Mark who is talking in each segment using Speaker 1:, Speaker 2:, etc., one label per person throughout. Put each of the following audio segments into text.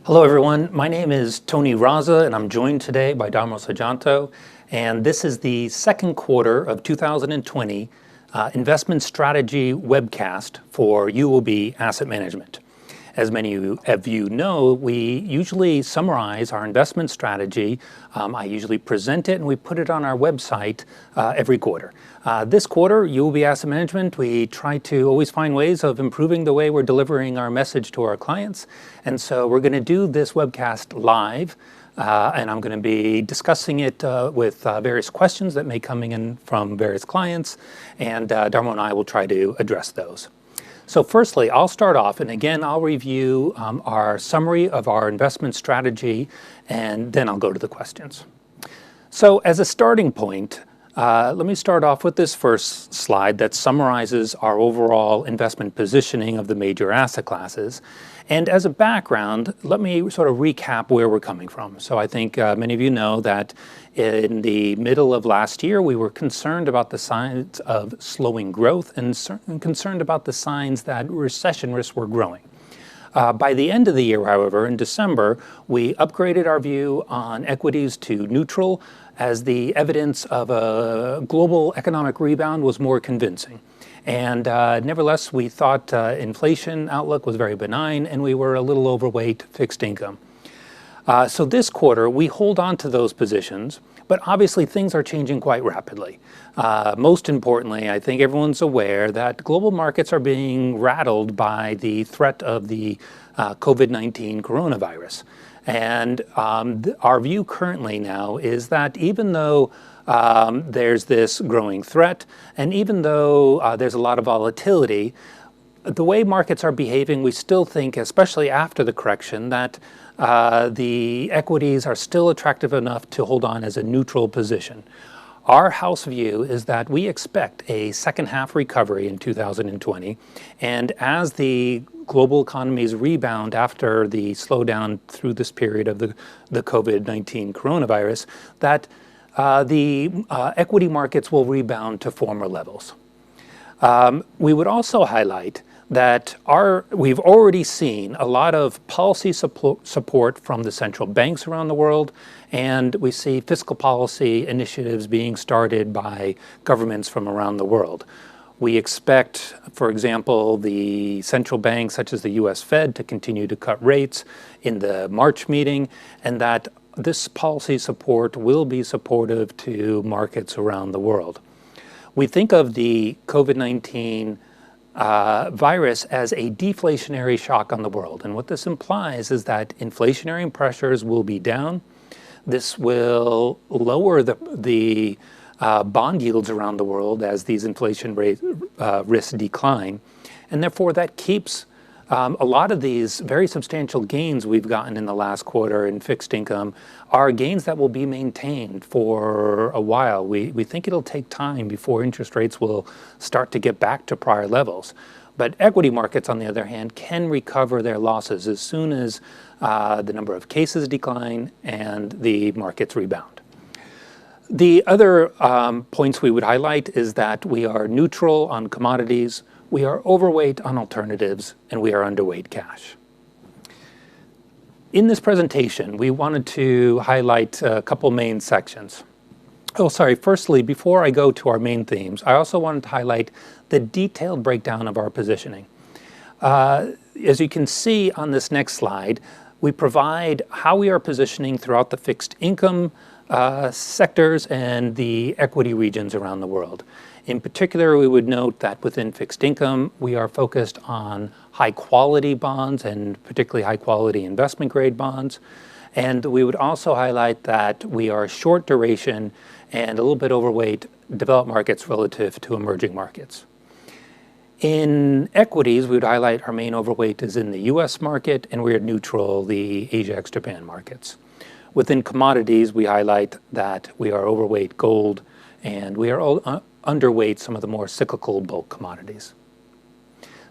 Speaker 1: Hello everyone, my name is Tony Raza and I'm joined today by Dharmo Soejanto, and this is the second quarter of 2020 investment strategy webcast for UOB Asset Management. As many of you know, we usually summarize our investment strategy. I usually present it and we put it on our website every quarter. This quarter, UOB Asset Management, we try to always find ways of improving the way we're delivering our message to our clients. And so we're going to do this webcast live, and I'm going to be discussing it with various questions that may come in from various clients, and Dharmo and I will try to address those. So firstly, I'll start off, and again, I'll review our summary of our investment strategy, and then I'll go to the questions. So as a starting point, let me start off with this first slide that summarizes our overall investment positioning of the major asset classes. And as a background, let me sort of recap where we're coming from. So I think many of you know that in the middle of last year, we were concerned about the signs of slowing growth and concerned about the signs that recession risks were growing. By the end of the year, however, in December, we upgraded our view on equities to neutral as the evidence of a global economic rebound was more convincing. And nevertheless, we thought inflation outlook was very benign and we were a little overweight fixed income. So this quarter, we hold on to those positions, but obviously things are changing quite rapidly. Most importantly, I think everyone's aware that global markets are being rattled by the threat of the COVID-19 coronavirus. And our view currently now is that even though there's this growing threat, and even though there's a lot of volatility, the way markets are behaving, we still think, especially after the correction, that the equities are still attractive enough to hold on as a neutral position. Our house view is that we expect a second half recovery in 2020, and as the global economies rebound after the slowdown through this period of the COVID-19 coronavirus, that the equity markets will rebound to former levels. We would also highlight that we've already seen a lot of policy support from the central banks around the world, and we see fiscal policy initiatives being started by governments from around the world. We expect, for example, the central banks such as the US Fed to continue to cut rates in the March meeting, and that this policy support will be supportive to markets around the world. We think of the COVID-19 virus as a deflationary shock on the world. And what this implies is that inflationary pressures will be down. This will lower the bond yields around the world as these inflation risks decline. And therefore that keeps a lot of these very substantial gains we've gotten in the last quarter in fixed income are gains that will be maintained for a while. We think it'll take time before interest rates will start to get back to prior levels. But equity markets, on the other hand, can recover their losses as soon as the number of cases decline and the markets rebound. The other points we would highlight is that we are neutral on commodities, we are overweight on alternatives, and we are underweight cash. In this presentation, we wanted to highlight a couple main sections. Firstly, before I go to our main themes, I also wanted to highlight the detailed breakdown of our positioning. As you can see on this next slide, we provide how we are positioning throughout the fixed income sectors and the equity regions around the world. In particular, we would note that within fixed income, we are focused on high quality bonds and particularly high quality investment grade bonds. And we would also highlight that we are short duration and a little bit overweight developed markets relative to emerging markets. In equities, we would highlight our main overweight is in the US market, and we are neutral the Asia ex-Japan markets. Within commodities, we highlight that we are overweight gold, and we are underweight some of the more cyclical bulk commodities.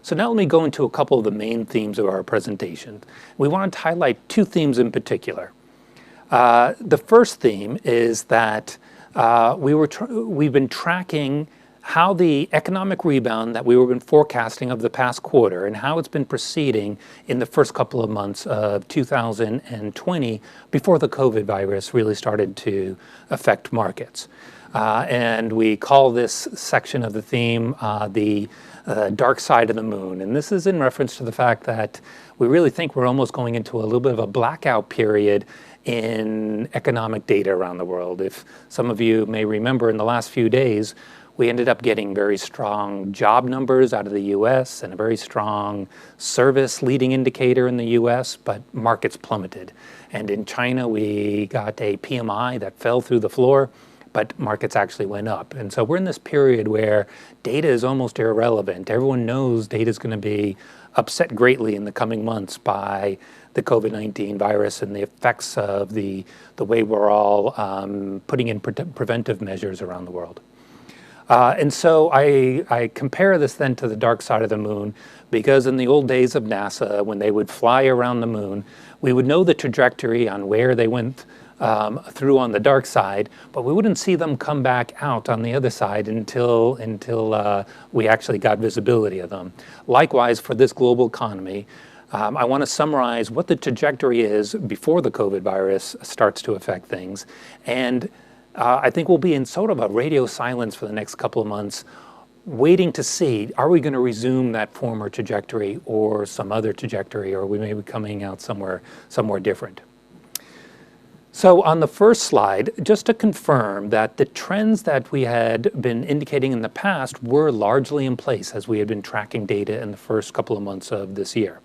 Speaker 1: So now let me go into a couple of the main themes of our presentation. We wanted to highlight two themes in particular. The first theme is that we've been tracking how the economic rebound that we were been forecasting of the past quarter and how it's been proceeding in the first couple of months of 2020 before the COVID virus really started to affect markets. And we call this section of the theme the dark side of the moon. And this is in reference to the fact that we really think we're almost going into a little bit of a blackout period in economic data around the world. If some of you may remember, in the last few days, we ended up getting very strong job numbers out of the US and a very strong service leading indicator in the US, but markets plummeted. And in China, we got a PMI that fell through the floor, but markets actually went up. And so we're in this period where data is almost irrelevant. Everyone knows data is going to be upset greatly in the coming months by the COVID-19 virus and the effects of the way we're all putting in preventive measures around the world. And so I compare this then to the dark side of the moon, because in the old days of NASA, when they would fly around the moon, we would know the trajectory on where they went through on the dark side, but we wouldn't see them come back out on the other side until we actually got visibility of them. Likewise, for this global economy, I want to summarize what the trajectory is before the COVID virus starts to affect things. And I think we'll be in sort of a radio silence for the next couple of months, waiting to see, are we going to resume that former trajectory or some other trajectory, or we may be coming out somewhere different. So on the first slide, just to confirm that the trends that we had been indicating in the past were largely in place as we had been tracking data in the first couple of months of this year.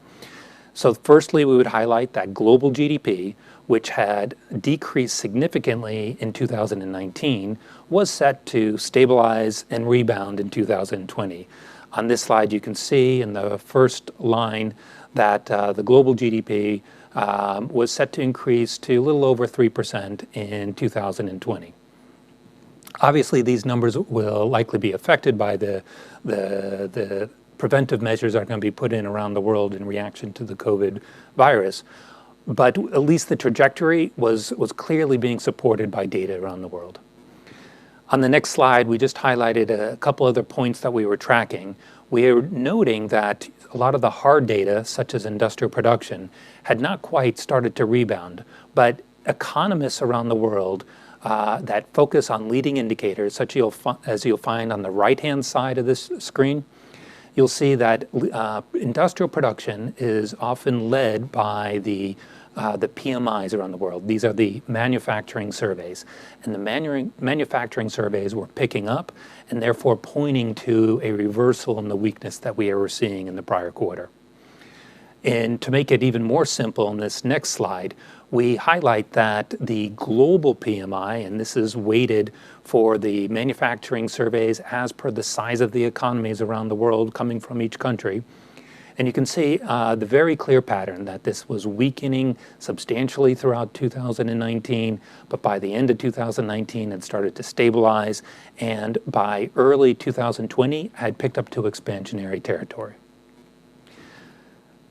Speaker 1: So firstly, we would highlight that global GDP, which had decreased significantly in 2019, was set to stabilize and rebound in 2020. On this slide, you can see in the first line that the global GDP was set to increase to a little over 3% in 2020. Obviously, these numbers will likely be affected by the preventive measures that are going to be put in around the world in reaction to the COVID virus. But at least the trajectory was clearly being supported by data around the world. On the next slide, we just highlighted a couple other points that we were tracking. We are noting that a lot of the hard data, such as industrial production, had not quite started to rebound, but economists around the world that focus on leading indicators, such as you'll find on the right-hand side of this screen, you'll see that industrial production is often led by the PMIs around the world. These are the manufacturing surveys. And the manufacturing surveys were picking up and therefore pointing to a reversal in the weakness that we were seeing in the prior quarter. And to make it even more simple, in this next slide, we highlight that the global PMI, and this is weighted for the manufacturing surveys as per the size of the economies around the world coming from each country. And you can see the very clear pattern that this was weakening substantially throughout 2019, but by the end of 2019 it started to stabilize, and by early 2020 had picked up to expansionary territory.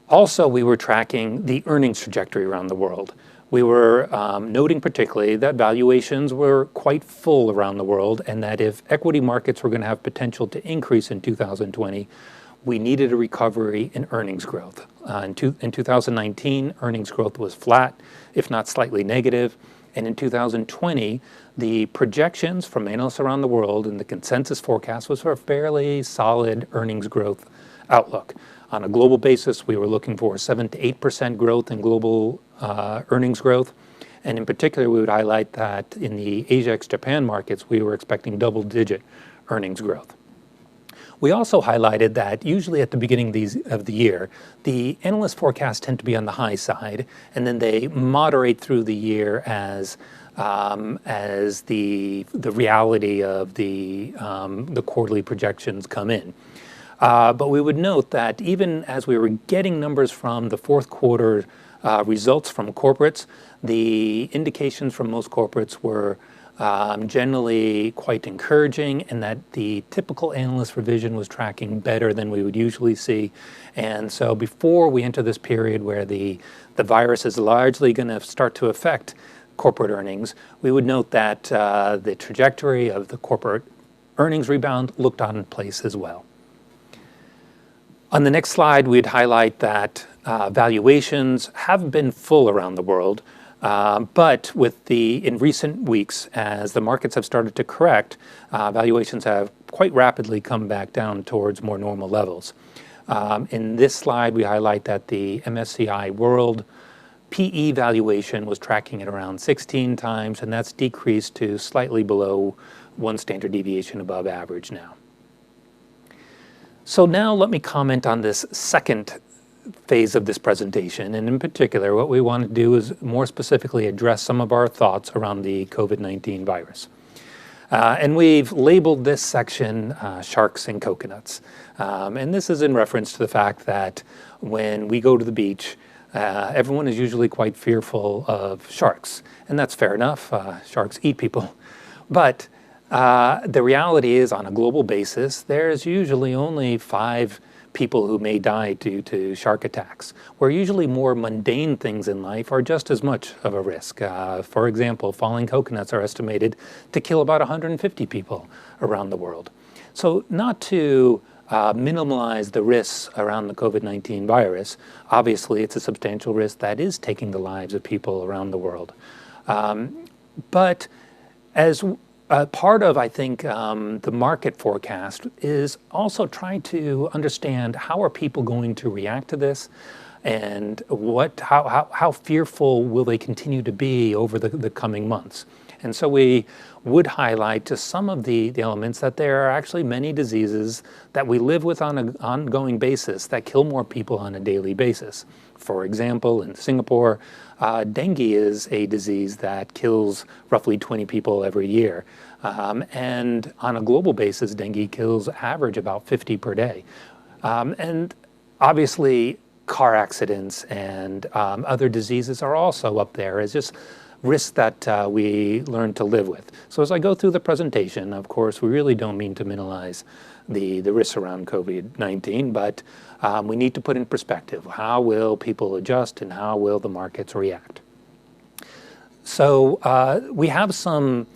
Speaker 1: Also, we were tracking the earnings trajectory around the world. We were noting particularly that valuations were quite full around the world, and that if equity markets were going to have potential to increase in 2020, we needed a recovery in earnings growth. In 2019, earnings growth was flat, if not slightly negative. And in 2020, the projections from analysts around the world and the consensus forecast was for a fairly solid earnings growth outlook. On a global basis, we were looking for 7 to 8% growth in global earnings growth. And in particular, we would highlight that in the Asia ex-Japan markets, we were expecting double-digit earnings growth. We also highlighted that usually at the beginning of the year, the analyst forecasts tend to be on the high side, and then they moderate through the year as the reality of the quarterly projections come in. But we would note that even as we were getting numbers from the fourth quarter results from corporates, the indications from most corporates were generally quite encouraging, and that the typical analyst revision was tracking better than we would usually see. And so before we enter this period where the virus is largely going to start to affect corporate earnings, we would note that the trajectory of the corporate earnings rebound looked on place as well. On the next slide, we'd highlight that valuations have been full around the world, but in recent weeks, as the markets have started to correct, valuations have quite rapidly come back down towards more normal levels. In this slide, we highlight that the MSCI World PE valuation was tracking at around 16 times, and that's decreased to slightly below one standard deviation above average now. So now let me comment on this second phase of this presentation, and in particular, what we want to do is more specifically address some of our thoughts around the COVID-19 virus. And we've labeled this section Sharks and Coconuts. And this is in reference to the fact that when we go to the beach, everyone is usually quite fearful of sharks. And that's fair enough. Sharks eat people. But the reality is, on a global basis, there's usually only 5 people who may die due to shark attacks, where usually more mundane things in life are just as much of a risk. For example, falling coconuts are estimated to kill about 150 people around the world. So not to minimize the risks around the COVID-19 virus, obviously it's a substantial risk that is taking the lives of people around the world. But as part of, I think, the market forecast is also trying to understand how are people going to react to this, and how fearful will they continue to be over the coming months. And so we would highlight just some of the elements that there are actually many diseases that we live with on an ongoing basis that kill more people on a daily basis. For example, in Singapore, dengue is a disease that kills roughly 20 people every year. And on a global basis, dengue kills average about 50 per day. And obviously, car accidents and other diseases are also up there as just risks that we learn to live with. So as I go through the presentation, of course, we really don't mean to minimize the risks around COVID-19, but we need to put in perspective, how will people adjust and how will the markets react? So we have some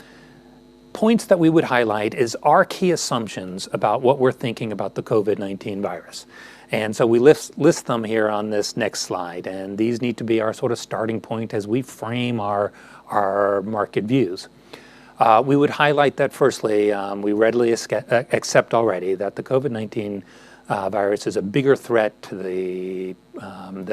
Speaker 1: points that we would highlight is our key assumptions about what we're thinking about the COVID-19 virus. And so we list them here on this next slide, and these need to be our sort of starting point as we frame our market views. We would highlight that firstly, we readily accept already that the COVID-19 virus is a bigger threat to the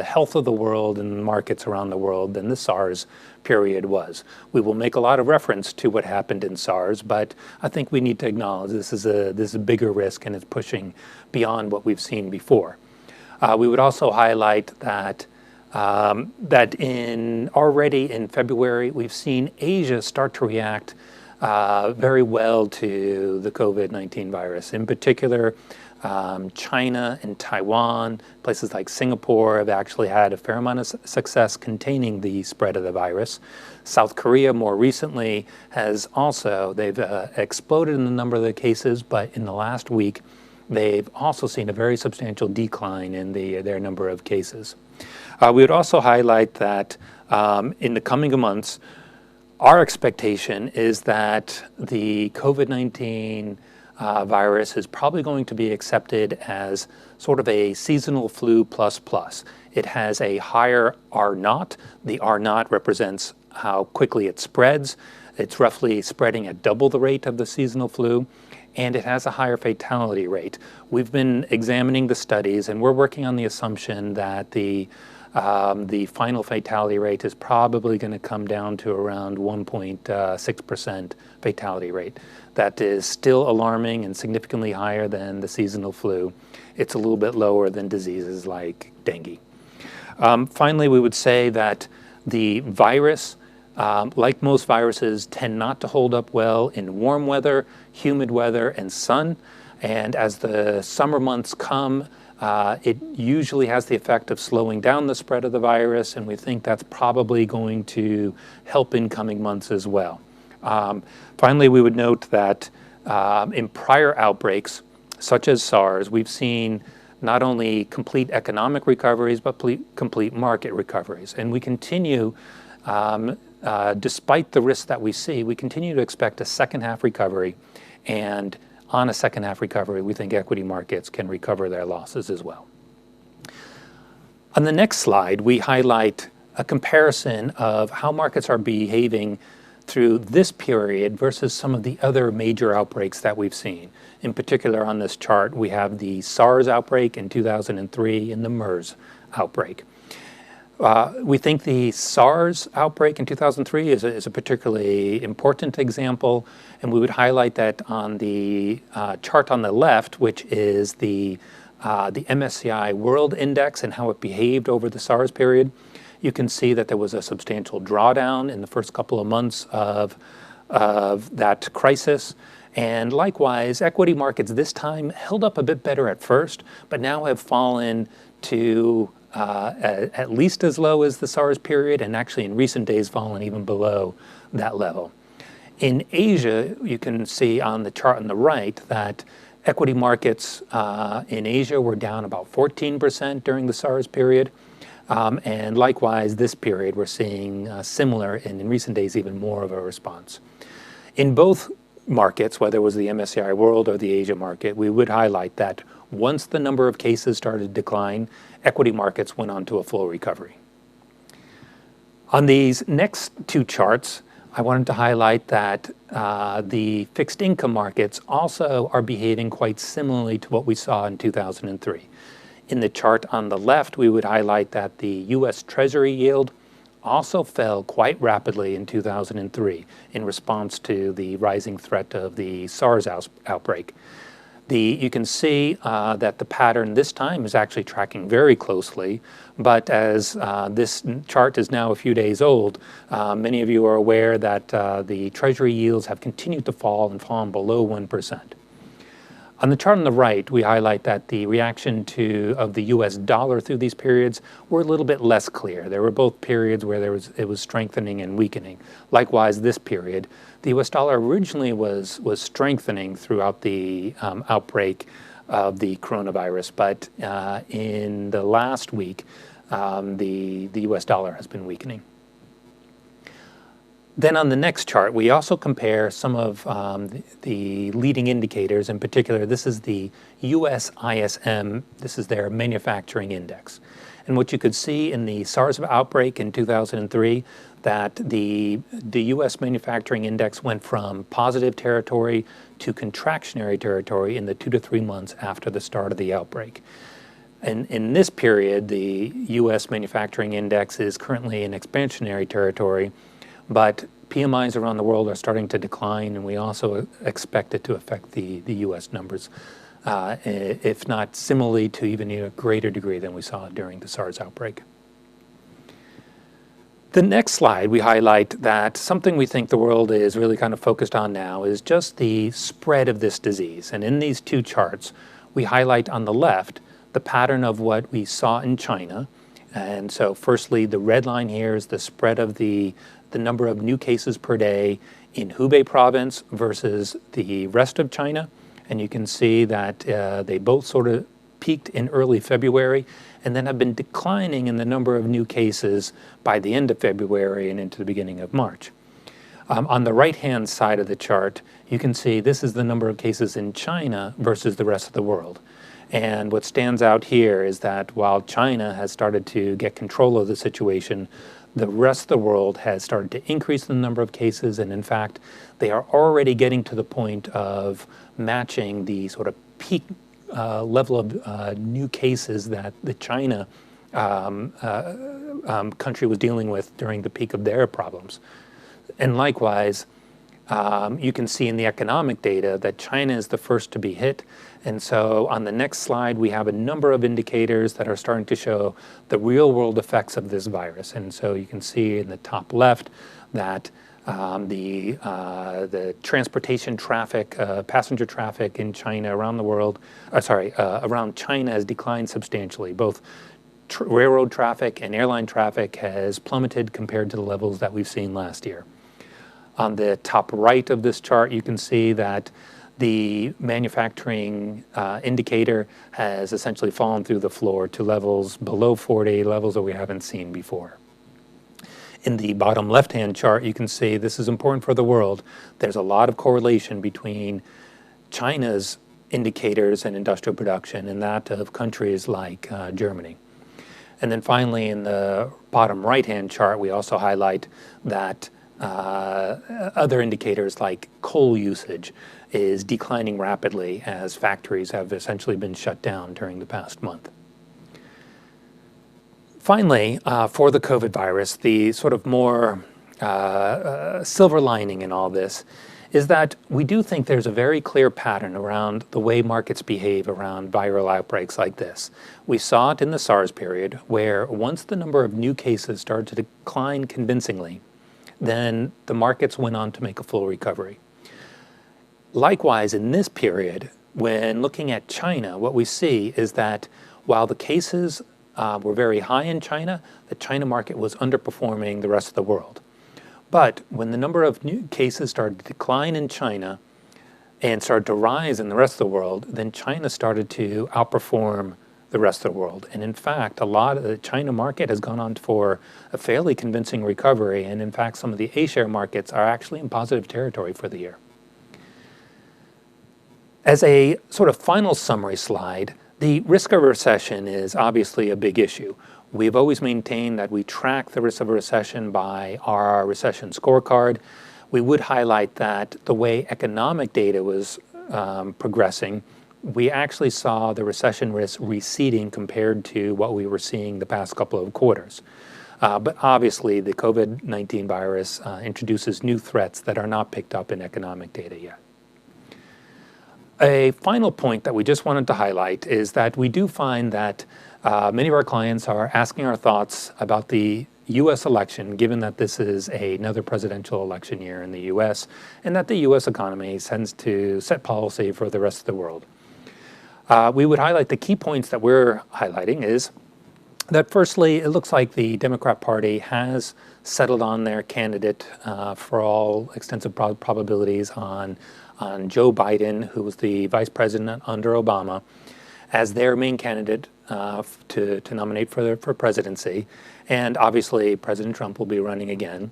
Speaker 1: health of the world and markets around the world than the SARS period was. We will make a lot of reference to what happened in SARS, but I think we need to acknowledge this is a bigger risk and it's pushing beyond what we've seen before. We would also highlight that already in February we've seen Asia start to react very well to the COVID-19 virus. In particular, China and Taiwan, places like Singapore have actually had a fair amount of success containing the spread of the virus. South Korea more recently has also, they've exploded in the number of the cases, but in the last week they've also seen a very substantial decline in their number of cases. We would also highlight that in the coming months, our expectation is that the COVID-19 virus is probably going to be accepted as sort of a seasonal flu plus plus. It has a higher R0. The R0 represents how quickly it spreads. It's roughly spreading at double the rate of the seasonal flu, and it has a higher fatality rate. We've been examining the studies, and we're working on the assumption that the final fatality rate is probably going to come down to around 1.6% fatality rate. That is still alarming and significantly higher than the seasonal flu. It's a little bit lower than diseases like dengue. Finally, we would say that the virus, like most viruses, tend not to hold up well in warm weather, humid weather, and sun. And as the summer months come, it usually has the effect of slowing down the spread of the virus, and we think that's probably going to help in coming months as well. Finally, we would note that in prior outbreaks, such as SARS, we've seen not only complete economic recoveries, but complete market recoveries. And we continue, despite the risks that we see, we continue to expect a second half recovery and on a second half recovery, we think equity markets can recover their losses as well. On the next slide, we highlight a comparison of how markets are behaving through this period versus some of the other major outbreaks that we've seen. In particular, on this chart, we have the SARS outbreak in 2003 and the MERS outbreak. We think the SARS outbreak in 2003 is a particularly important example, and we would highlight that on the chart on the left, which is the MSCI World Index and how it behaved over the SARS period. You can see that there was a substantial drawdown in the first couple of months of that crisis. And likewise, equity markets this time held up a bit better at first, but now have fallen to at least as low as the SARS period, and actually in recent days fallen even below that level. In Asia, you can see on the chart on the right that equity markets in Asia were down about 14% during the SARS period. And likewise, this period, we're seeing similar, and in recent days, even more of a response. In both markets, whether it was the MSCI World or the Asia market, we would highlight that once the number of cases started to decline, equity markets went on to a full recovery. On these next two charts, I wanted to highlight that the fixed income markets also are behaving quite similarly to what we saw in 2003. In the chart on the left, we would highlight that the U.S. Treasury yield also fell quite rapidly in 2003 in response to the rising threat of the SARS outbreak. You can see that the pattern this time is actually tracking very closely, but as this chart is now a few days old, many of you are aware that the Treasury yields have continued to fall and fallen below 1%. On the chart on the right, we highlight that the reaction of the U.S. dollar through these periods were a little bit less clear. There were both periods where it was strengthening and weakening. Likewise, this period, the U.S. dollar originally was strengthening throughout the outbreak of the coronavirus, but in the last week, the U.S. dollar has been weakening. Then on the next chart, we also compare some of the leading indicators. In particular, this is the US ISM. This is their manufacturing index. And what you could see in the SARS outbreak in 2003, that the US manufacturing index went from positive territory to contractionary territory in the 2 to 3 months after the start of the outbreak. And in this period, the US manufacturing index is currently in expansionary territory, but PMIs around the world are starting to decline, and we also expect it to affect the U.S. numbers, if not similarly to even a greater degree than we saw during the SARS outbreak. The next slide, we highlight that something we think the world is really kind of focused on now is just the spread of this disease. And in these two charts, we highlight on the left the pattern of what we saw in China. And so firstly, the red line here is the spread of the number of new cases per day in Hubei province versus the rest of China. And you can see that they both sort of peaked in early February and then have been declining in the number of new cases by the end of February and into the beginning of March. On the right-hand side of the chart, you can see this is the number of cases in China versus the rest of the world. And what stands out here is that while China has started to get control of the situation, the rest of the world has started to increase the number of cases, and in fact, they are already getting to the point of matching the sort of peak level of new cases that the China country was dealing with during the peak of their problems. And likewise, you can see in the economic data that China is the first to be hit. And so on the next slide, we have a number of indicators that are starting to show the real world effects of this virus. And so you can see in the top left that the transportation traffic, passenger traffic in China around the world, around China has declined substantially. Both railroad traffic and airline traffic has plummeted compared to the levels that we've seen last year. On the top right of this chart, you can see that the manufacturing indicator has essentially fallen through the floor to levels below 40, levels that we haven't seen before. In the bottom left-hand chart, you can see this is important for the world. There's a lot of correlation between China's indicators and industrial production and that of countries like Germany. And then finally, in the bottom right-hand chart, we also highlight that other indicators like coal usage is declining rapidly as factories have essentially been shut down during the past month. Finally, for the COVID virus, the sort of more silver lining in all this is that we do think there's a very clear pattern around the way markets behave around viral outbreaks like this. We saw it in the SARS period, where once the number of new cases started to decline convincingly, then the markets went on to make a full recovery. Likewise, in this period, when looking at China, what we see is that while the cases were very high in China, the China market was underperforming the rest of the world. But when the number of new cases started to decline in China and started to rise in the rest of the world, then China started to outperform the rest of the world. And in fact, a lot of the China market has gone on for a fairly convincing recovery. And in fact, some of the A-share markets are actually in positive territory for the year. As a sort of final summary slide, the risk of a recession is obviously a big issue. We've always maintained that we track the risk of a recession by our recession scorecard. We would highlight that the way economic data was progressing, we actually saw the recession risk receding compared to what we were seeing the past couple of quarters. But obviously, the COVID-19 virus introduces new threats that are not picked up in economic data yet. A final point that we just wanted to highlight is that we do find that many of our clients are asking our thoughts about the U.S. election, given that this is another presidential election year in the U.S., and that the U.S. economy tends to set policy for the rest of the world. We would highlight the key points that we're highlighting is that firstly, it looks like the Democrat Party has settled on their candidate for all extensive probabilities on Joe Biden, who was the vice president under Obama, as their main candidate to nominate for presidency. And obviously, President Trump will be running again.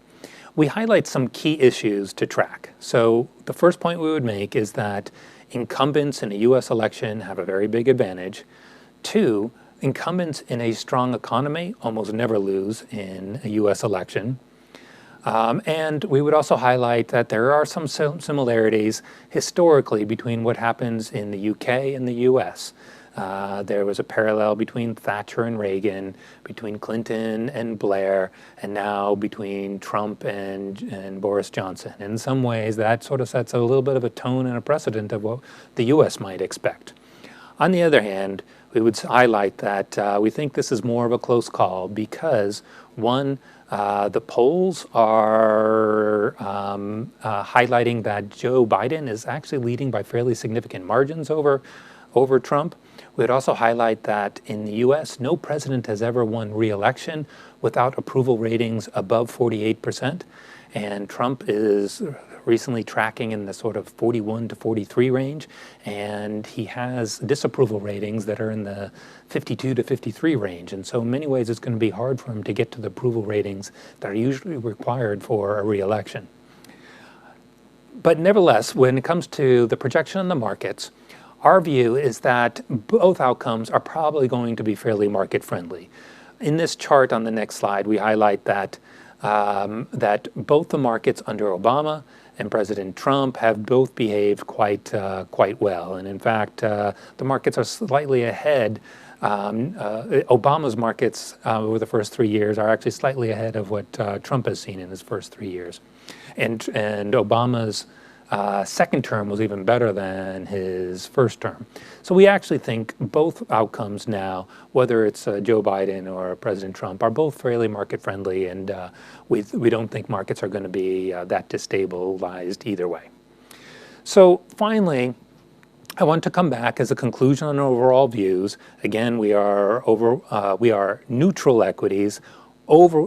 Speaker 1: We highlight some key issues to track. So the first point we would make is that incumbents in a U.S. election have a very big advantage. Two, incumbents in a strong economy almost never lose in a U.S. election. And we would also highlight that there are some similarities historically between what happens in the UK and the US. There was a parallel between Thatcher and Reagan, between Clinton and Blair, and now between Trump and Boris Johnson. In some ways, that sort of sets a little bit of a tone and a precedent of what the US might expect. On the other hand, we would highlight that we think this is more of a close call because, one, the polls are highlighting that Joe Biden is actually leading by fairly significant margins over Trump. We would also highlight that in the U.S., no president has ever won re-election without approval ratings above 48%. And Trump is recently tracking in the sort of 41 to 43 range, and he has disapproval ratings that are in the 52 to 53 range. And so in many ways, it's going to be hard for him to get to the approval ratings that are usually required for a re-election. But nevertheless, when it comes to the projection in the markets, our view is that both outcomes are probably going to be fairly market friendly. In this chart on the next slide, we highlight that that both the markets under Obama and President Trump have both behaved quite well. And in fact, the markets are slightly ahead. Obama's markets over the first 3 years are actually slightly ahead of what Trump has seen in his first 3 years. And Obama's second term was even better than his first term. So we actually think both outcomes now, whether it's Joe Biden or President Trump, are both fairly market friendly, and we don't think markets are going to be that destabilized either way. So finally, I want to come back as a conclusion on overall views. Again, we are neutral equities,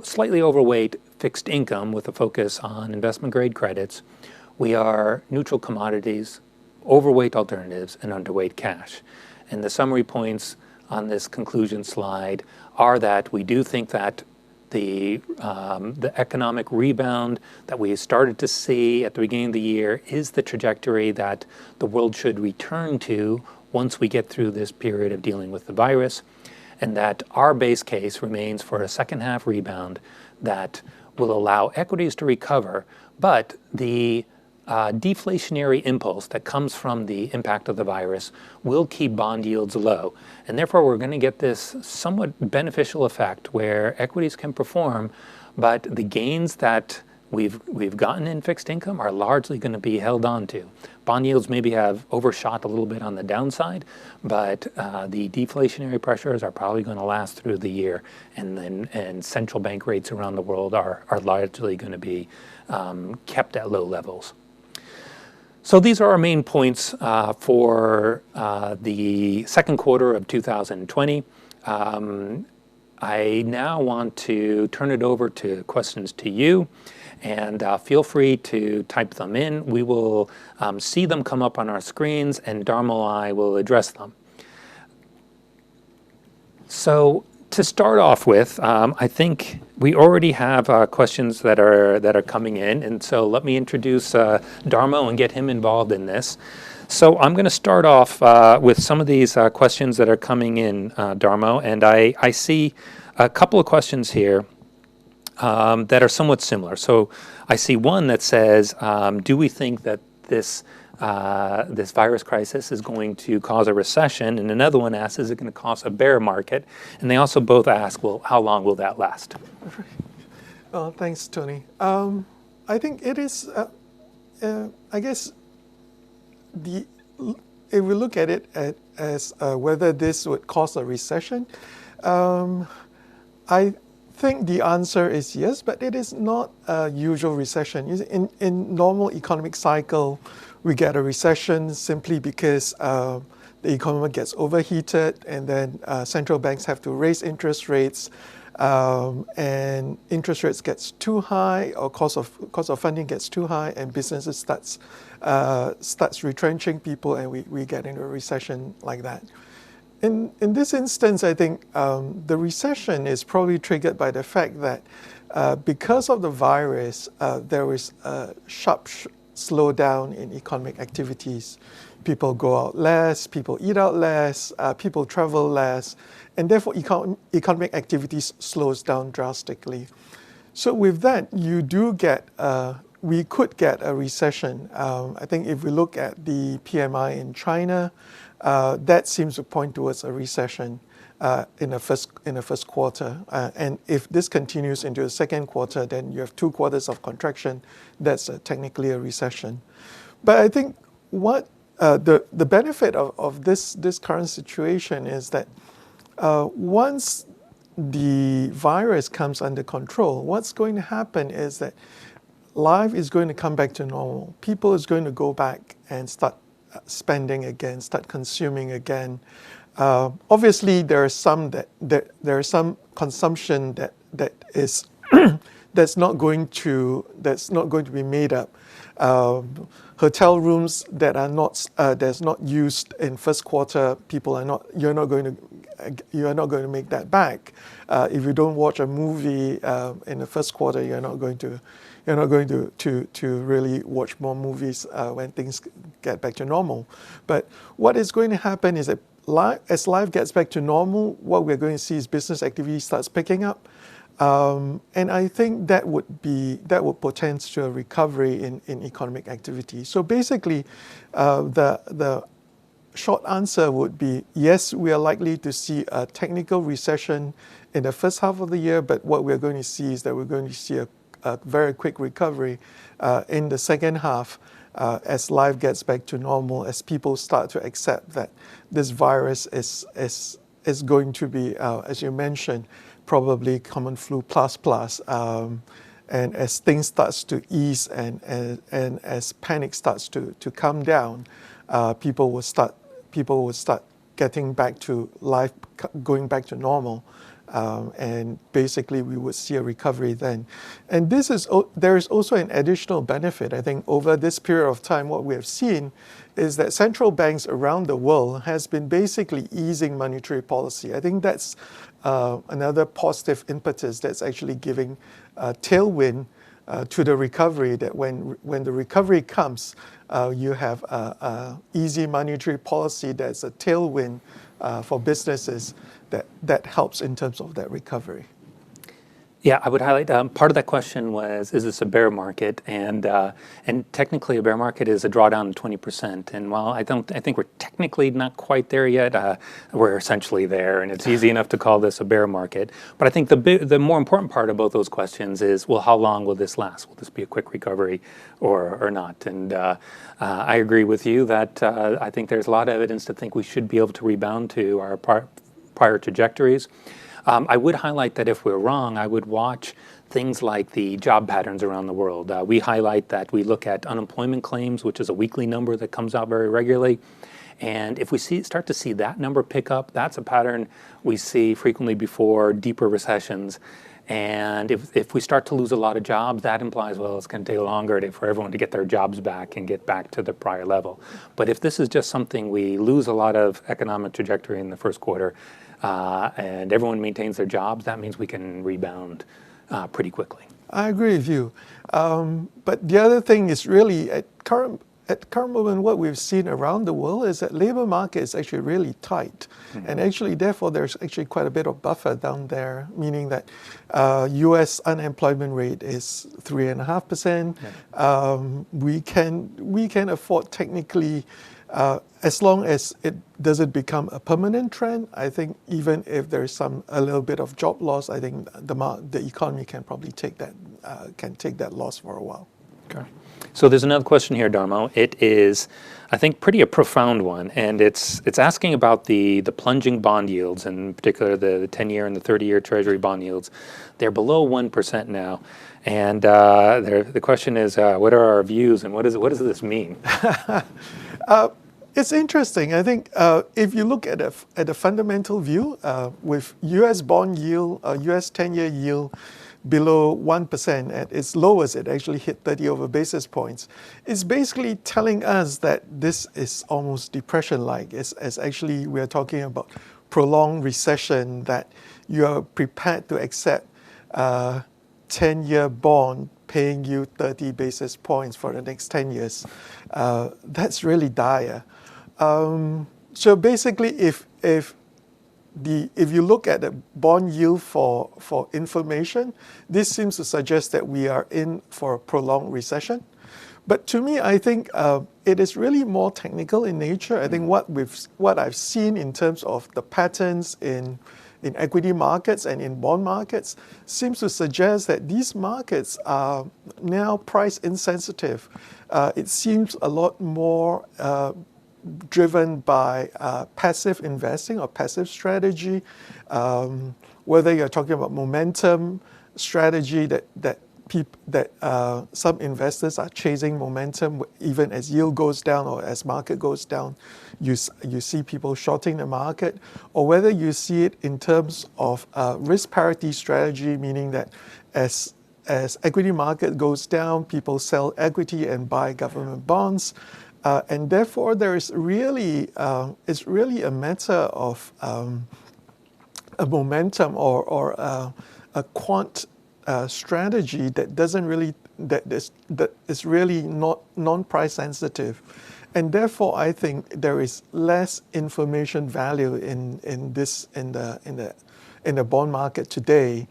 Speaker 1: slightly overweight fixed income with a focus on investment grade credits. We are neutral commodities, overweight alternatives, and underweight cash. And the summary points on this conclusion slide are that we do think that the economic rebound that we started to see at the beginning of the year is the trajectory that the world should return to once we get through this period of dealing with the virus, and that our base case remains for a second half rebound that will allow equities to recover, but the deflationary impulse that comes from the impact of the virus will keep bond yields low. And therefore, we're going to get this somewhat beneficial effect where equities can perform, but the gains that we've gotten in fixed income are largely going to be held on to. Bond yields maybe have overshot a little bit on the downside, but the deflationary pressures are probably going to last through the year, and central bank rates around the world are largely going to be kept at low levels. So these are our main points for the second quarter of 2020. I now want to turn it over to questions to you, and feel free to type them in. We will see them come up on our screens, and Dharmo and I will address them. So to start off with, I think we already have questions that are coming in, and so let me introduce Dharmo and get him involved in this. So I'm going to start off with some of these questions that are coming in, Dharmo, and I see a couple of questions here that are somewhat similar. So I see one that says, do we think that this virus crisis is going to cause a recession? And another one asks, is it going to cause a bear market? And they also both ask, well, how long will that last?
Speaker 2: Well, thanks, Tony. I think it is, I guess, if we look at it as whether this would cause a recession, I think the answer is yes, but it is not a usual recession. In normal economic cycle, we get a recession simply because the economy gets overheated, and then central banks have to raise interest rates, and interest rates gets too high, or cost of funding gets too high, and businesses starts retrenching people, and we get into a recession like that. In this instance, I think the recession is probably triggered by the fact that because of the virus, there is a sharp slowdown in economic activities. People go out less, people eat out less, people travel less, and therefore economic activities slows down drastically. So with that, we could get a recession. I think if we look at the PMI in China, that seems to point towards a recession in the first quarter. And if this continues into the second quarter, then you have 2 quarters of contraction. That's technically a recession. But I think what the benefit of this current situation is that once the virus comes under control, what's going to happen is that life is going to come back to normal. People is going to go back and start spending again, start consuming again. Obviously, there is some consumption that is that's not going to be made up. Hotel rooms that's not used in first quarter, you're not going to make that back. If you don't watch a movie in the first quarter, you're not going to really watch more movies when things get back to normal. But what is going to happen is that as life gets back to normal, what we're going to see is business activity starts picking up. And I think that would portend to a recovery in economic activity. So basically, the short answer would be yes, we are likely to see a technical recession in the first half of the year, but what we're going to see is that we're going to see a very quick recovery in the second half as life gets back to normal, as people start to accept that this virus is going to be, as you mentioned, probably common flu plus, and as things starts to ease and as panic starts to come down, people will start getting back to life, going back to normal. And basically, we would see a recovery then. And there is also an additional benefit. I think over this period of time, what we have seen is that central banks around the world has been basically easing monetary policy. I think that's another positive impetus that's actually giving tailwind to the recovery, that when the recovery comes, you have a easy monetary policy that's a tailwind for businesses that helps in terms of that recovery.
Speaker 1: Yeah, I would highlight part of that question was, is this a bear market? And technically, a bear market is a drawdown of 20%. And while I think we're technically not quite there yet, we're essentially there, and it's easy enough to call this a bear market. But I think the more important part of both those questions is, well, how long will this last? Will this be a quick recovery or not? And I agree with you that I think there's a lot of evidence to think we should be able to rebound to our prior trajectories. I would highlight that if we're wrong, I would watch things like the job patterns around the world. We highlight that we look at unemployment claims, which is a weekly number that comes out very regularly. And if we start to see that number pick up, that's a pattern we see frequently before deeper recessions. And if we start to lose a lot of jobs, that implies, well, it's going to take longer for everyone to get their jobs back and get back to the prior level. But if this is just something we lose a lot of economic trajectory in the first quarter, and everyone maintains their jobs, that means we can rebound pretty quickly.
Speaker 2: I agree with you. But the other thing is really at current moment, what we've seen around the world is that labor market is actually really tight. Mm-hmm. And actually, therefore, there's actually quite a bit of buffer down there, meaning that U.S. unemployment rate is 3.5%. Yeah. We can afford technically, as long as it doesn't become a permanent trend. I think even if there's a little bit of job loss, I think the economy can probably take that loss for a while.
Speaker 1: Okay. So there's another question here, Dharmo. It is, I think, pretty a profound one, and it's asking about the plunging bond yields, and in particular the 10-year and the 30-year Treasury bond yields. They're below 1% now, and the question is, what are our views, and what does this mean?
Speaker 2: It's interesting. I think if you look at a fundamental view, with U.S. bond yield, U.S. 10-year yield below 1%, at its lowest, it actually hit 30 over basis points. It's basically telling us that this is almost depression-like. It's actually, we're talking about prolonged recession, that you are prepared to accept 10-year bond paying you 30 basis points for the next 10 years. That's really dire. So basically, if you look at the bond yield for information, this seems to suggest that we are in for a prolonged recession. But to me, I think it is really more technical in nature. I think what I've seen in terms of the patterns in equity markets and in bond markets seems to suggest that these markets are now price insensitive. It seems a lot more driven by passive investing or passive strategy, whether you're talking about momentum strategy that some investors are chasing momentum even as yield goes down or as market goes down, you see people shorting the market, or whether you see it in terms of risk parity strategy, meaning that as equity market goes down, people sell equity and buy government bonds. And therefore, there is really it's really a matter of a momentum or a quant strategy that is really not non-price sensitive, and therefore I think there is less information value in the bond market today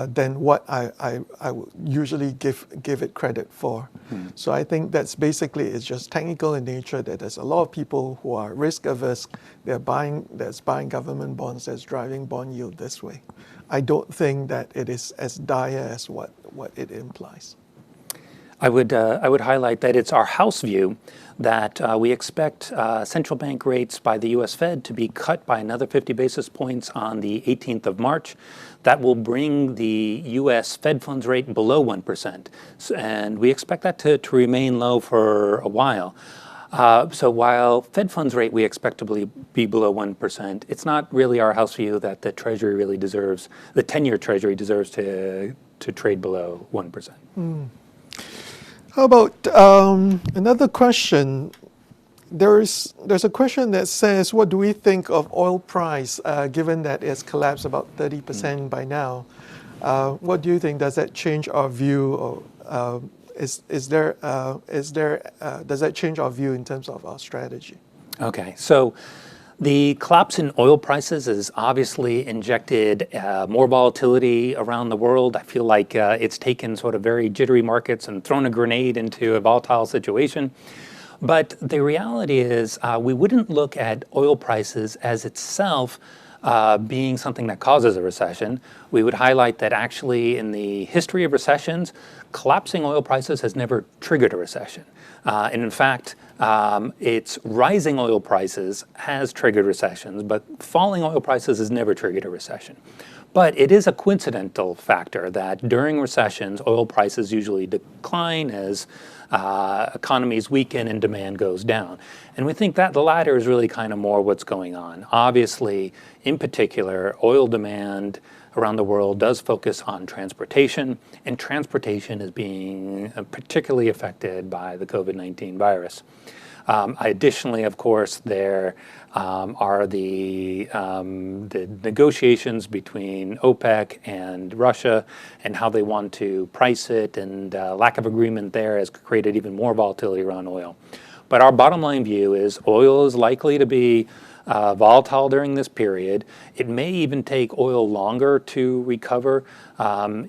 Speaker 2: than what I would usually give it credit for. So I think that's basically, it's just technical in nature, that there's a lot of people who are risk averse, that's buying government bonds, that's driving bond yield this way. I don't think that it is as dire as what it implies.
Speaker 1: I would highlight that it's our house view that we expect central bank rates by the U.S. Fed to be cut by another 50 basis points on the 18th of March. That will bring the U.S. Fed funds rate below 1%. And we expect that to remain low for a while. So while Fed funds rate we expect to be below 1%, it's not really our house view that the Treasury really deserves, the 10-year Treasury deserves to trade below 1%.
Speaker 2: How about another question there's a question that says, what do we think of oil price, given that it's collapsed about 30% by now? What do you think? Does that change our view, or does that change our view in terms of our strategy?
Speaker 1: Okay, so the collapse in oil prices has obviously injected more volatility around the world. I feel like it's taken sort of very jittery markets and thrown a grenade into a volatile situation. But the reality is we wouldn't look at oil prices as itself being something that causes a recession. We would highlight that actually in the history of recessions, collapsing oil prices has never triggered a recession. And in fact, it's rising oil prices has triggered recessions, but falling oil prices has never triggered a recession. But it is a coincidental factor that during recessions, oil prices usually decline as economies weaken and demand goes down. And we think that the latter is really kind of more what's going on. Obviously, in particular, oil demand around the world does focus on transportation, and transportation is being particularly affected by the COVID-19 virus. Additionally, of course, there are the negotiations between OPEC and Russia and how they want to price it, and lack of agreement there has created even more volatility around oil. But our bottom line view is oil is likely to be volatile during this period. It may even take oil longer to recover,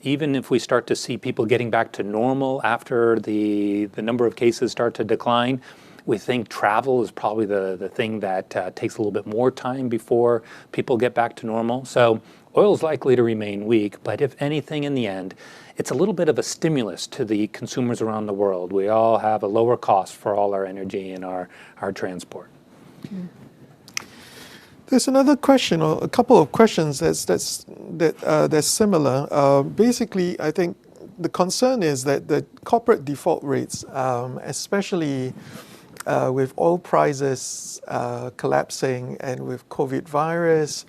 Speaker 1: even if we start to see people getting back to normal after the number of cases start to decline. We think travel is probably the thing that takes a little bit more time before people get back to normal. So oil is likely to remain weak, but if anything in the end, it's a little bit of a stimulus to the consumers around the world. We all have a lower cost for all our energy and our transport.
Speaker 2: Okay. There's another question, or a couple of questions that's similar. Basically, I think the concern is that the corporate default rates, especially with oil prices collapsing and with COVID virus,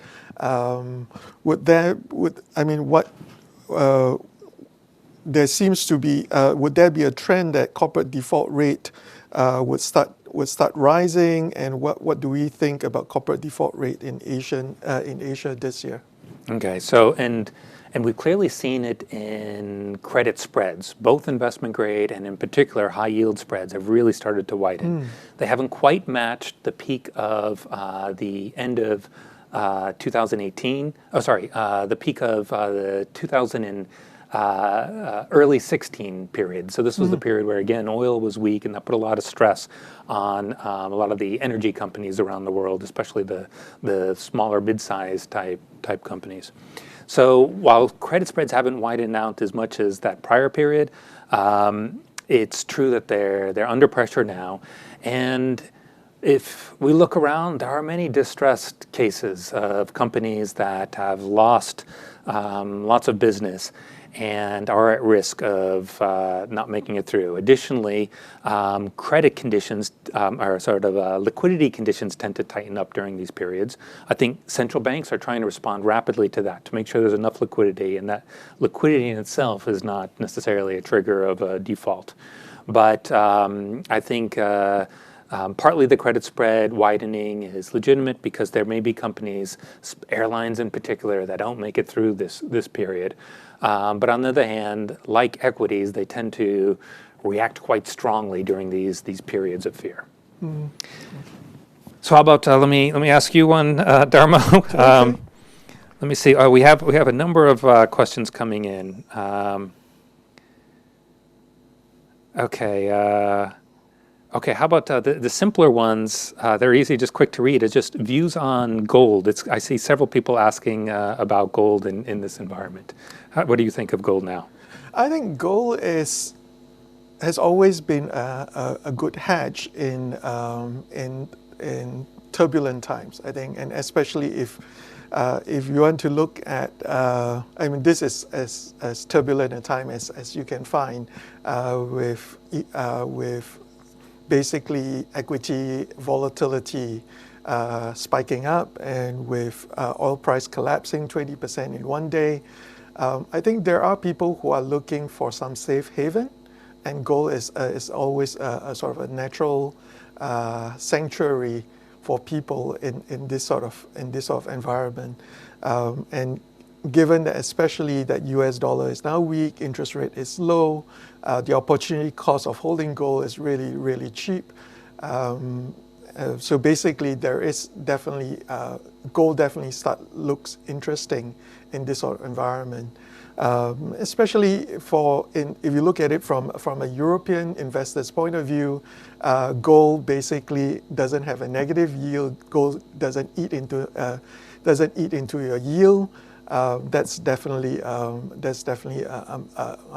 Speaker 2: there seems to be, would there be a trend that corporate default rate would start rising, and what do we think about corporate default rate in Asia this year?
Speaker 1: Okay, so and we've clearly seen it in credit spreads. Both investment grade and in particular high yield spreads have really started to widen. They haven't quite matched the peak of the end of 2018. The peak of the 2000 and early 16 period. So this was the period where, again, oil was weak, and that put a lot of stress on a lot of the energy companies around the world, especially the smaller mid-sized type companies. So while credit spreads haven't widened out as much as that prior period, it's true that they're under pressure now. And if we look around, there are many distressed cases of companies that have lost lots of business and are at risk of not making it through. Additionally, credit conditions liquidity conditions tend to tighten up during these periods. I think central banks are trying to respond rapidly to that to make sure there's enough liquidity, and that liquidity in itself is not necessarily a trigger of a default. But I think partly the credit spread widening is legitimate because there may be companies, airlines in particular, that don't make it through this period. But on the other hand, like equities, they tend to react quite strongly during these periods of fear. So how about let me ask you one, Dharmo.
Speaker 2: Okay.
Speaker 1: Let me see. We have a number of questions coming in. Okay, how about the simpler ones? They're easy, just quick to read. It's just views on gold. I see several people asking about gold in this environment. What do you think of gold now?
Speaker 2: I think gold has always been a good hedge in turbulent times, I think, and especially if you want to look at, this is as turbulent a time as you can find with basically equity volatility spiking up, and with oil price collapsing 20% in one day. I think there are people who are looking for some safe haven, and gold is always a sort of a natural sanctuary for people in this sort of environment. And given that especially that US dollar is now weak, interest rate is low, the opportunity cost of holding gold is really, really cheap. So basically there is definitely, gold definitely looks interesting in this sort of environment. Especially if you look at it from a European investor's point of view, gold basically doesn't have a negative yield. Gold doesn't eat into your yield. That's definitely a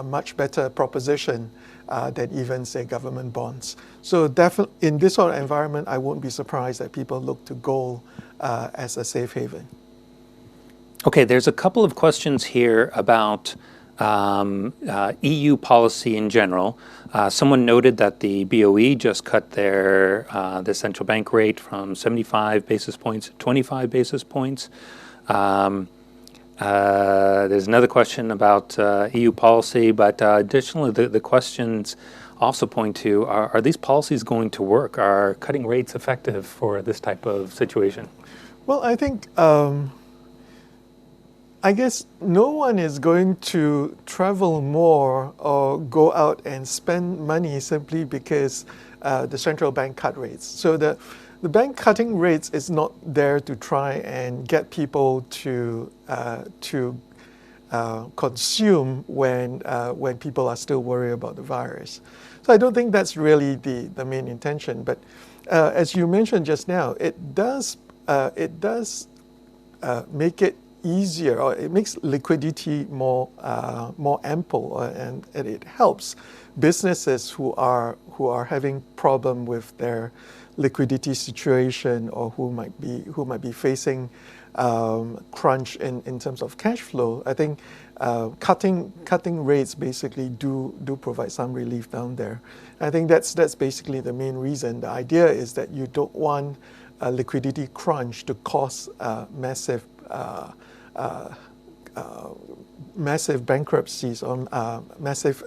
Speaker 2: much better proposition than even say government bonds. So definitely in this sort of environment, I won't be surprised that people look to gold as a safe haven.
Speaker 1: Okay, there's a couple of questions here about EU policy in general. Someone noted that the BOE just cut the central bank rate from 75 basis points to 25 basis points. There's another question about EU policy, but additionally, the questions also point to, are these policies going to work? Are cutting rates effective for this type of situation?
Speaker 2: Well, I think, I guess no one is going to travel more or go out and spend money simply because the central bank cut rates. So the bank cutting rates is not there to try and get people to consume when people are still worried about the virus. So I don't think that's really the main intention. But as you mentioned just now, it does make it easier, or it makes liquidity more ample, and it helps businesses who are having problem with their liquidity situation, or who might be facing crunch in terms of cash flow. I think cutting rates basically do provide some relief down there. I think that's basically the main reason. The idea is that you don't want a liquidity crunch to cause massive bankruptcies or massive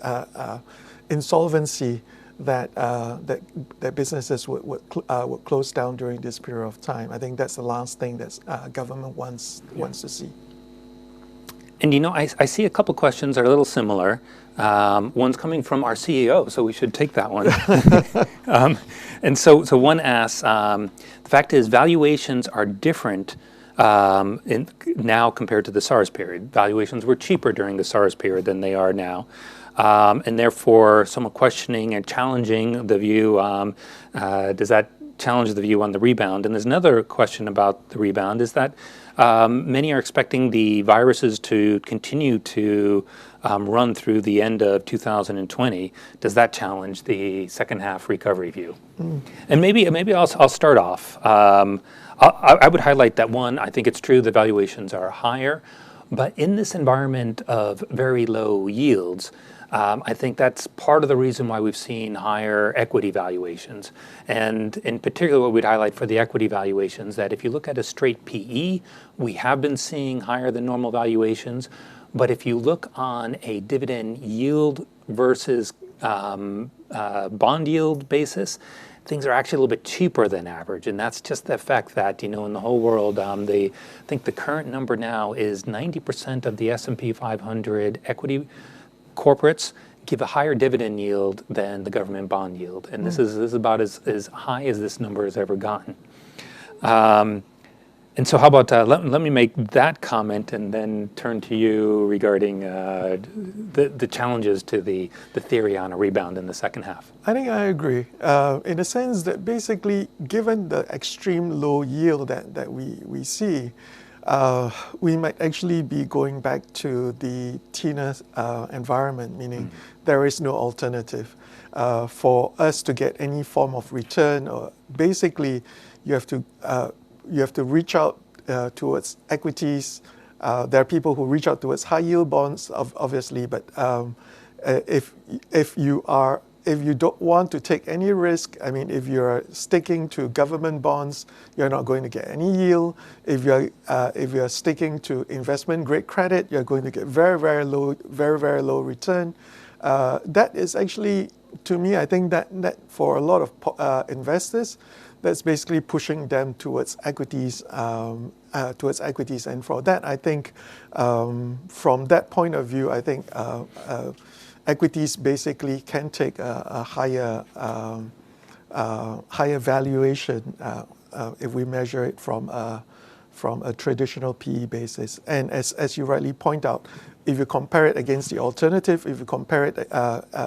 Speaker 2: insolvency that businesses would close down during this period of time. I think that's the last thing that government wants to see.
Speaker 1: And I see a couple questions that are a little similar. One's coming from our CEO, so we should take that one. And so one asks, the fact is valuations are different now compared to the SARS period. Valuations were cheaper during the SARS period than they are now. And therefore, someone questioning and challenging the view, does that challenge the view on the rebound? And there's another question about the rebound, is that many are expecting the viruses to continue to run through the end of 2020. Does that challenge the second half recovery view? And maybe I'll start off. I would highlight that one, I think it's true that valuations are higher, but in this environment of very low yields, I think that's part of the reason why we've seen higher equity valuations. And in particular, what we'd highlight for the equity valuations, that if you look at a straight PE, we have been seeing higher than normal valuations. But if you look on a dividend yield versus bond yield basis, things are actually a little bit cheaper than average. And that's just the fact that, in the whole world, I think the current number now is 90% of the S&P 500 equity corporates give a higher dividend yield than the government bond yield. And this is about as high as this number has ever gotten. And so how about, let me make that comment and then turn to you regarding the challenges to the theory on a rebound in the second half.
Speaker 2: I think I agree, in the sense that basically, given the extreme low yield that we see, we might actually be going back to the TINA environment, meaning there is no alternative. For us to get any form of return, or basically you have to reach out towards equities. There are people who reach out towards high yield bonds, obviously, but if you don't want to take any risk, I mean, if you're sticking to government bonds, you're not going to get any yield. If you're sticking to investment grade credit, you're going to get very, very low return. That is actually, to me, I think that for a lot of investors, that's basically pushing them towards equities. And for that, I think, from that point of view, I think equities basically can take a higher valuation if we measure it from a traditional PE basis. And as you rightly point out, if you compare it against the alternative, if you compare it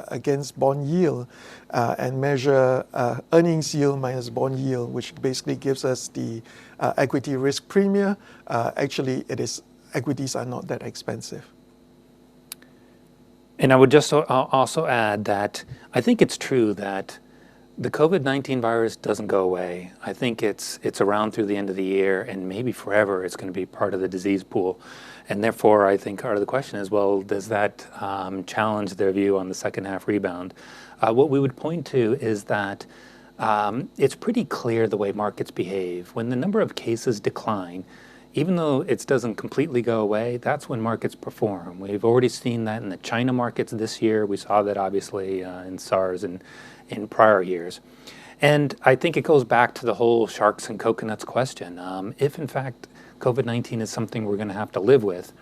Speaker 2: against bond yield and measure earnings yield minus bond yield, which basically gives us the equity risk premium, actually equities are not that expensive.
Speaker 1: And I would just also add that I think it's true that the COVID-19 virus doesn't go away. I think it's around through the end of the year, and maybe forever it's going to be part of the disease pool. And therefore, I think part of the question is, well, does that challenge their view on the second half rebound? What we would point to is that it's pretty clear the way markets behave. When the number of cases decline, even though it doesn't completely go away, that's when markets perform. We've already seen that in the China markets this year. We saw that obviously in SARS and in prior years. And I think it goes back to the whole sharks and coconuts question. If in fact COVID-19 is something we're going to have to live with,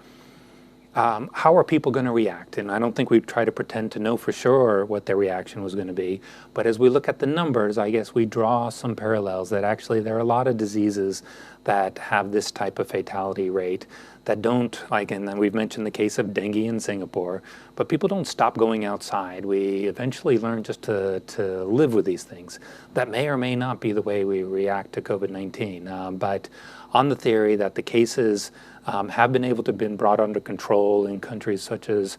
Speaker 1: how are people going to react? And I don't think we try to pretend to know for sure what their reaction was going to be. But as we look at the numbers, I guess we draw some parallels that actually there are a lot of diseases that have this type of fatality rate that don't, like, and then we've mentioned the case of dengue in Singapore, but people don't stop going outside. We eventually learn just to live with these things. That may or may not be the way we react to COVID-19. But on the theory that the cases have been able to be brought under control in countries such as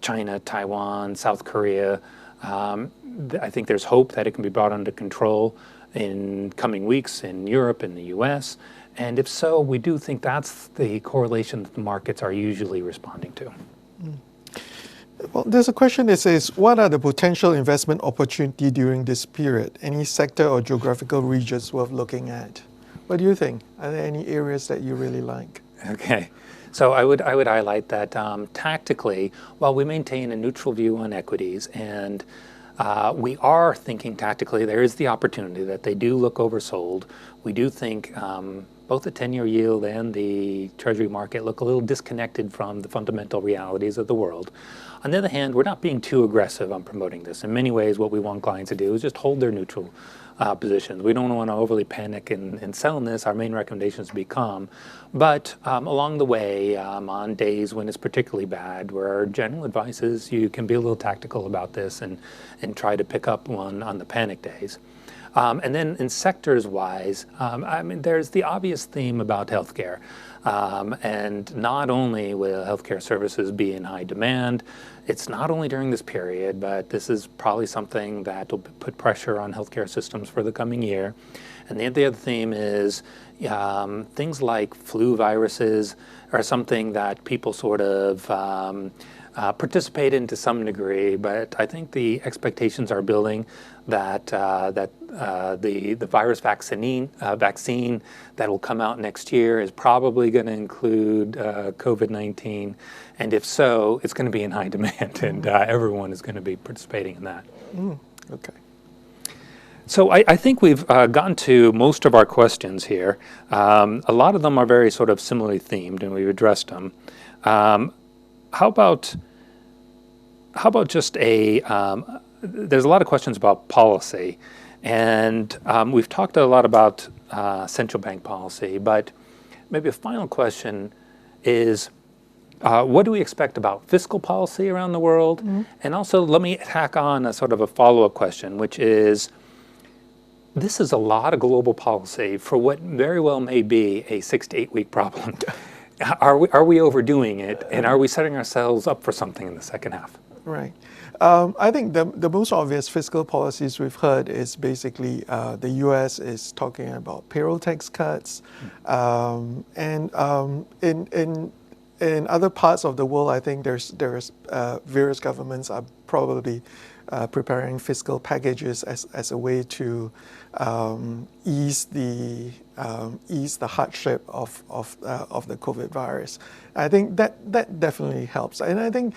Speaker 1: China, Taiwan, South Korea, I think there's hope that it can be brought under control in coming weeks in Europe and the US. And if so, we do think that's the correlation that the markets are usually responding to.
Speaker 2: Well, there's a question that says, what are the potential investment opportunity during this period? Any sector or geographical regions worth looking at? What do you think? Are there any areas that you really like?
Speaker 1: Okay. So I would highlight that tactically, while we maintain a neutral view on equities, and we are thinking tactically, there is the opportunity that they do look oversold. We do think both the 10-year yield and the Treasury market look a little disconnected from the fundamental realities of the world. On the other hand, we're not being too aggressive on promoting this. In many ways, what we want clients to do is just hold their neutral positions. We don't want to overly panic in selling this. Our main recommendation is to be calm. But along the way, on days when it's particularly bad, where our general advice is you can be a little tactical about this and try to pick up one on the panic days. And then in sectors-wise, I mean, there's the obvious theme about healthcare. And not only will healthcare services be in high demand, it's not only during this period, but this is probably something that will put pressure on healthcare systems for the coming year. And the other theme is things like flu viruses are something that people sort of participate in to some degree, but I think the expectations are building that the virus vaccine that will come out next year is probably going to include COVID-19, and if so, it's going to be in high demand, and everyone is going to be participating in that.
Speaker 2: Okay.
Speaker 1: So I think we've gotten to most of our questions here. A lot of them are very sort of similarly themed, and we've addressed them. How about just there's a lot of questions about policy, and we've talked a lot about central bank policy, but maybe a final question is, what do we expect about fiscal policy around the world? Mm-hmm. And also let me tack on a sort of a follow-up question, which is, this is a lot of global policy for what very well may be a 6 to 8 week problem. Are we overdoing it, and are we setting ourselves up for something in the second half?
Speaker 2: Right. I think the most obvious fiscal policies we've heard is basically the U.S. is talking about payroll tax cuts, and in other parts of the world, I think there's various governments are probably preparing fiscal packages as a way to ease the hardship of the COVID virus. I think that definitely helps, and I think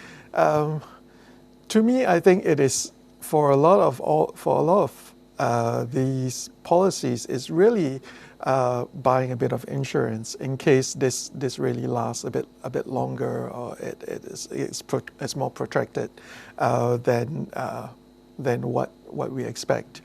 Speaker 2: To me, I think it is for a lot of these policies is really buying a bit of insurance in case this really lasts a bit longer, or it's more protracted than what we expect.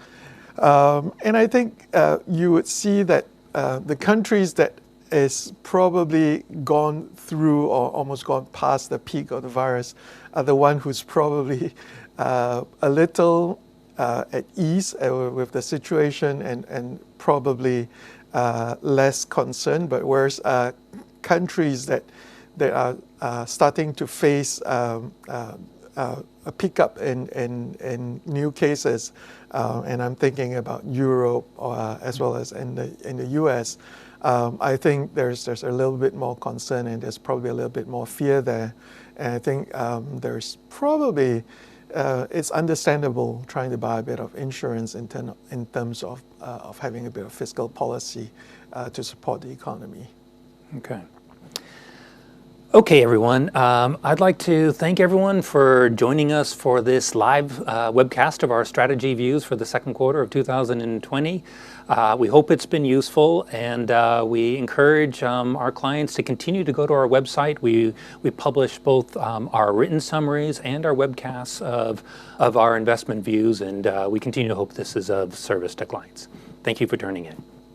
Speaker 2: And I think you would see that the countries that is probably gone through or almost gone past the peak of the virus are the one who's probably a little at ease with the situation and probably less concerned. But whereas countries that are starting to face a pickup in new cases, and I'm thinking about Europe as well as in the US. I think there's a little bit more concern, and there's probably a little bit more fear there. And I think there's probably it's understandable trying to buy a bit of insurance in terms of having a bit of fiscal policy to support the economy.
Speaker 1: Okay. Okay, everyone. I'd like to thank everyone for joining us for this live webcast of our strategy views for the second quarter of 2020. We hope it's been useful, and we encourage our clients to continue to go to our website. We publish both our written summaries and our webcasts of our investment views, and we continue to hope this is of service to clients. Thank you for tuning in.